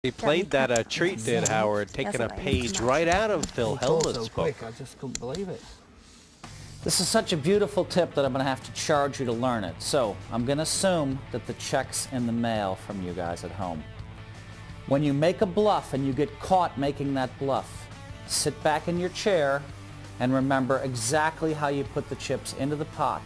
He played that treat, did Howard, taking a page right out of Phil Hellmuth's book. I just couldn't believe it. This is such a beautiful tip that I'm going to have to charge you to learn it. So I'm going to assume that the check's in the mail from you guys at home. When you make a bluff and you get caught making that bluff, sit back in your chair and remember exactly how you put the chips into the pot.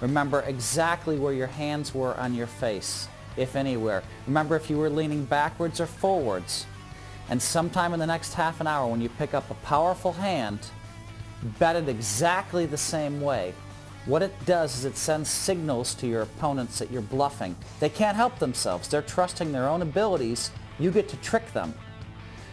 Remember exactly where your hands were on your face, if anywhere. Remember if you were leaning backwards or forwards. And sometime in the next half an hour when you pick up a powerful hand, bet it exactly the same way. What it does is it sends signals to your opponents that you're bluffing. They can't help themselves. They're trusting their own abilities. You get to trick them.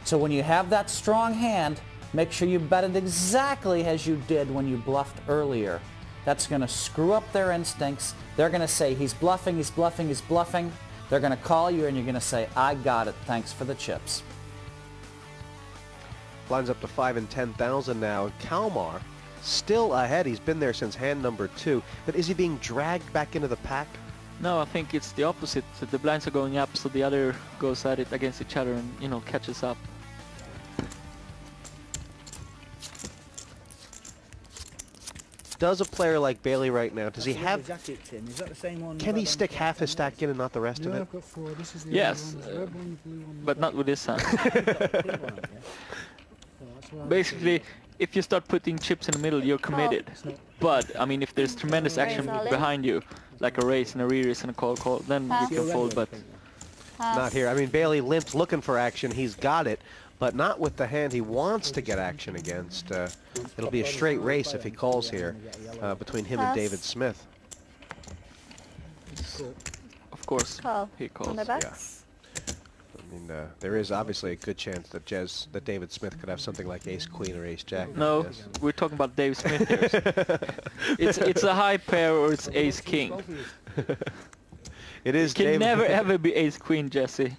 So when you have that strong hand, make sure you bet it exactly as you did when you bluffed earlier. That's going to screw up their instincts. They're going to say, he's bluffing, he's bluffing, he's bluffing. They're going to call you and you're going to say, I got it, thanks for the chips. Blinds up to 5 and 10,000 now. Kalmar still ahead. He's been there since hand number 2. But is he being dragged back into the pack? No, I think it's the opposite. So the blinds are going up, so the other goes at it against each other and, you know, catches up. Does a player like Bailey right now, does he have... Jacket, Tim. Is that the same one? Can he stick half his stack in and not the rest of it? I've got 4. This is the Yes, other one, red one, blue one, but not with this hand. one. Basically, if you start putting chips in the middle, you're committed. But, I mean, if there's tremendous action behind you, like a raise and a re-raise and a call, then you can fold, but... Not here. I mean, Bailey limps looking for action. He's got it, but not with the hand he wants to get action against. It'll be a straight race if he calls here between him and David Smith. Of course, Call. he calls. Yeah. I mean, there is obviously a good chance that David Smith could have something like Ace Queen or Ace Jack. No, Yes. we're talking about Dave Smith here. it's a high pair or it's Ace King. It is Can David. never ever be Ace Queen, Jesse.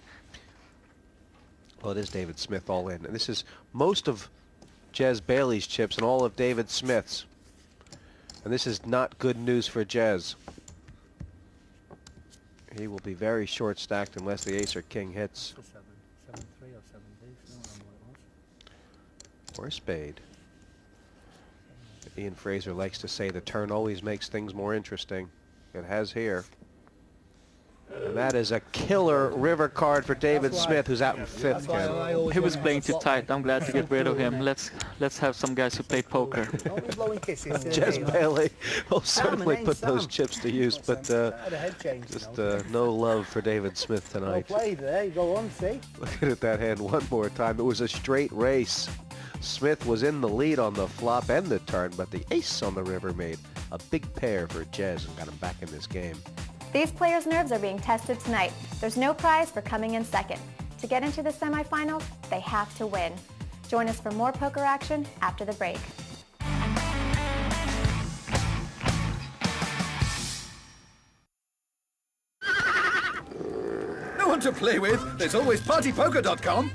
Well, it is David Smith all in. And this is most of Jez Bailey's chips and all of David Smith's. And this is not good news for Jez. He will be very short stacked unless the ace or king hits. 7-3 or 7-2. Or a spade. Ian Fraser likes to say the turn always makes things more interesting. It has here. And that is a killer river card for David Smith, who's out in 5th, Ken. He was playing too tight. I'm glad to get rid of him. Let's have some guys who play poker. Jez Bailey will certainly put those chips to use, but just no love for David Smith tonight. Go on, see. Looking at that hand one more time, it was a straight race. Smith was in the lead on the flop and the turn, but the ace on the river made a big pair for Jez and got him back in this game. These players' nerves are being tested tonight. There's no prize for coming in second. To get into the semifinals, they have to win. Join us for more poker action after the break. No one to play with? There's always partypoker.com.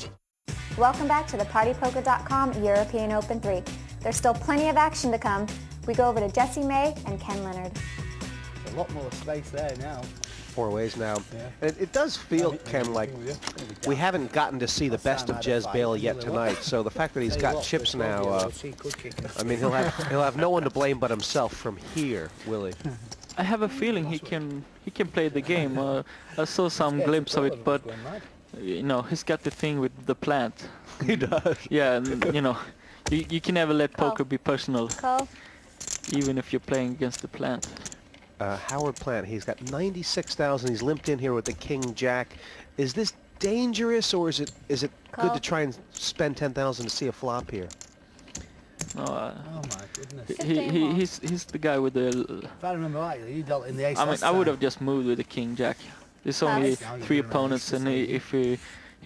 Welcome back to the PartyPoker.com European Open 3. There's still plenty of action to come. We go over to Jesse May and Ken Leonard. A lot more space there now. 4 ways now. And it does feel, Ken, like we haven't gotten to see the best of Jez Bailey yet tonight. So the fact that he's got chips now, I mean, he'll have no one to blame but himself from here, will he? I have a feeling he can play the game. I saw some glimpse of it, but you know, he's got the thing with the plant. He does. Yeah, and you know, you can never let poker be personal, Call. even if you're playing against the plant. Howard Plant, he's got 96,000. He's limped in here with the King Jack. Is this dangerous, or is it good to try and spend 10,000 to see a flop here? No, Oh my goodness. he's the guy with the. If I remember rightly, you dealt in the ace. I mean, last I would time. have just moved with the King Jack. There's only Pass. 3 opponents, and if he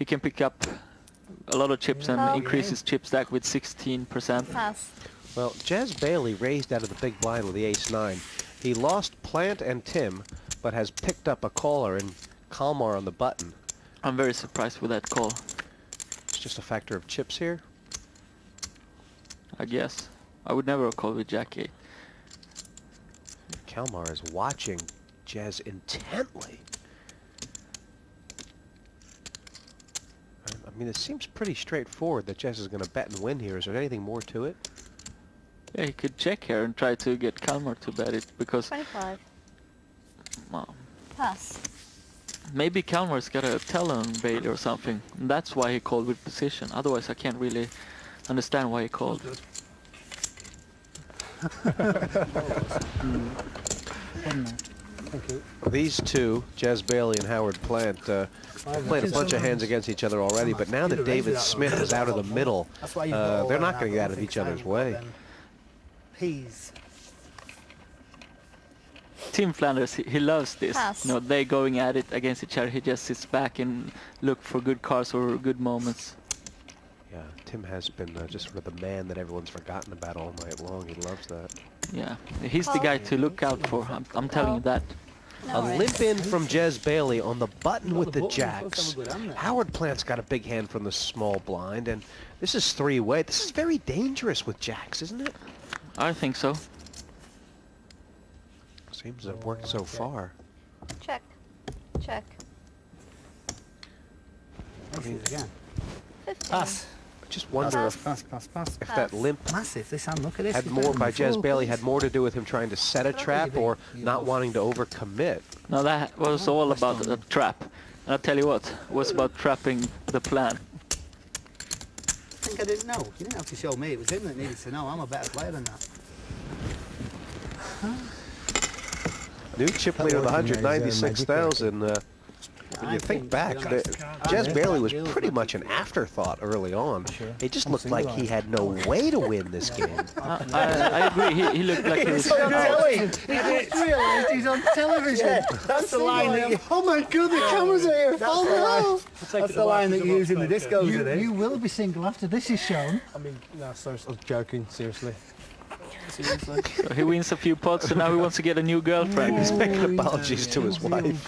can pick up a lot of chips and Call. increase his chip stack with 16%. Pass. Well, Jez Bailey raised out of the big blind with the ace-9. He lost Plant and Tim, but has picked up a caller and Kalmar on the button. I'm very surprised with that call. It's just a factor of chips here. I guess I would never call with Jack 8. Kalmar is watching Jez intently. I mean, it seems pretty straightforward that Jez is going to bet and win here. Is there anything more to it? Yeah, he could check here and try to get Kalmar to bet it because 25. well, Pass. maybe Kalmar's got a tell on Bailey or something. And that's why he called with position. Otherwise, I can't really understand why he called. Thank you. These two, Jez Bailey and Howard Plant, played a bunch of hands against each other already, but now that David Smith is out of the middle, That's why you've got all they're that not going to get out of nothing each other's sound, but way. then Peas. Tim Flanders, he loves this. Pass. You know, they going at it against each other. He just sits back and look for good cards or good moments. Yeah, Tim has been just sort of the man that everyone's forgotten about all night long. He loves that. Yeah, he's the guy to look out for. I'm telling you that. No A raise. limp in from Jez Bailey on the button Got with the the button, you're supposed to jacks. have a good hand there. Howard Plant's got a big hand from the small blind, and this is three-way. This is very dangerous with jacks, isn't it? I think so. Seems to have worked so far. Check. Check. Let's see it again. 15. Pass. I just wonder if Pass, pass, pass. that limp Massive, this hand, look at this. had He's more better by than Jez Bailey before. had more to do with him trying to set a trap or not wanting to overcommit. No, that was all about the trap. And I'll tell you what, it was about trapping the plan. I think I didn't know. You didn't have to show me. It was him that needed to know. I'm a better player than that. New chip leader of the 196,000. When you think back, Jez Bailey was pretty much an afterthought early on. It just looked like he had no way to win this game. I agree, he looked like he was... on telly. He just realised he's on television. That's the line that Oh my god, the cameras are here! Oh That's the line that you use in the discos, isn't it? You will be single after this is shown. I mean, no, sorry, I was joking, seriously. Seriously. So he wins a few pots and now he wants to get a new girlfriend. He's making apologies to his wife.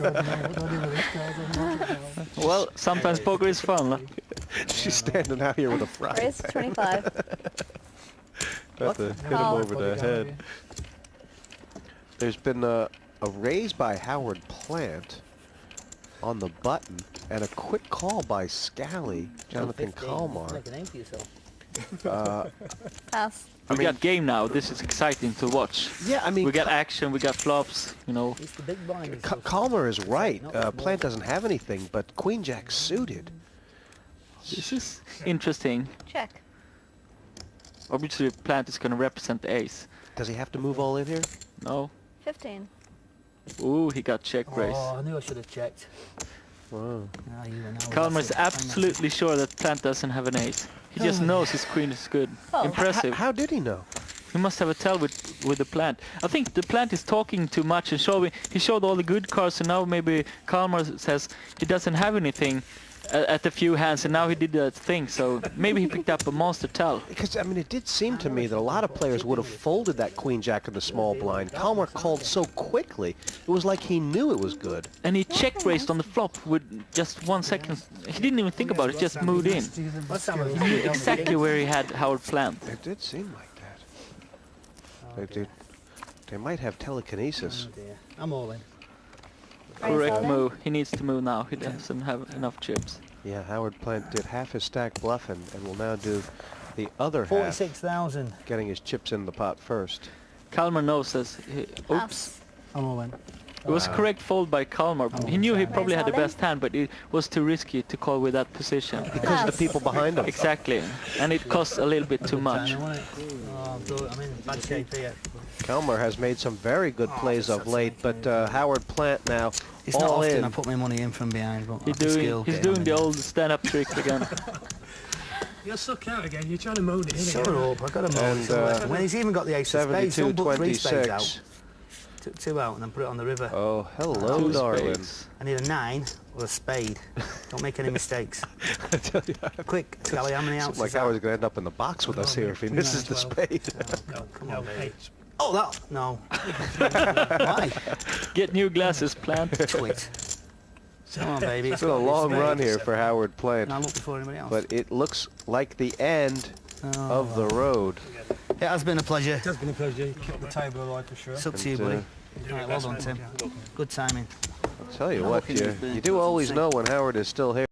Well, sometimes poker is fun. Look. She's standing out here with a fry. Raise 25. Have to hit him Call. over the head. There's been a raise by Howard Plant on the button and a quick call by Scally, Jonathan Kalmar. Make a name for yourself. Pass. We got game now, this is exciting to watch. Yeah, I mean, We got action, we got flops, you know. It's the big blind. Kalmar is right. Plant doesn't have anything, but Queen Jack suited. This is interesting. Check. Obviously Plant is going to represent the ace. Does he have to move all in here? No. 15. Ooh, he got check raise. Oh, I knew I should have checked. Wow. Ah, you were now. Kalmar is That's it. absolutely sure that Plant doesn't have an ace. He just knows his queen is good. Oh. Impressive. How did he know? He must have a tell with the Plant. I think the Plant is talking too much and showing. He showed all the good cards, and now maybe Kalmar says he doesn't have anything at the few hands, and now he did that thing. So maybe he picked up a monster tell. Because, I mean, it did seem to me that a lot of players would have folded that Queen Jack in the small blind. Kalmar called so quickly, it was like he knew it was good. And he check raised on the flop with just 1 second. He didn't even think about it, just moved in. Let's have a He knew exactly where he had Howard Plant. It did seem like that. They might have telekinesis. Oh dear. I'm all in. Correct seven. move. He needs to move now. He doesn't have enough chips. Yeah, Howard Plant did half his stack bluffing and will now do the other half, 46,000. getting his chips in the pot first. Kalmar knows this. Oops. Pass. I'm all in. It was correct fold by Kalmar. He knew he probably had the best hand, but it was too risky to call with that position. Because of the people behind him. Exactly. And it cost a little bit too much. Oh, I'm in bad shape here. Kalmar has made some very good plays of late, but Howard Plant now It's not all often in. I put my money in from behind, but He's doing the old stand-up trick again. You're suck out again, you're trying to moan it in Shut again. up, I got a And, moan. When he's even got the ace of spades, don't put 3 spades 72-26. out. Took 2 out and then put it on the river. Oh, hello, Two darling. spades. I need a 9 or a spade. Don't make any mistakes. I tell you, Quick, Scally, how many it's outs like is that? Howard's going to end up in the box with us here if he misses the spade. Come on, baby. Oh, that, no. Why? Get new glasses, Plant. Twit. Come on, baby. It's been a long run here for Howard Plant, And I look before anybody else. but it looks like the end of the road. It has been a pleasure. It has been a pleasure, you kept the table alive for sure. It's up to you, buddy. Right, well done, Tim. Good timing. I'll tell you what, you do always know when Howard is still here.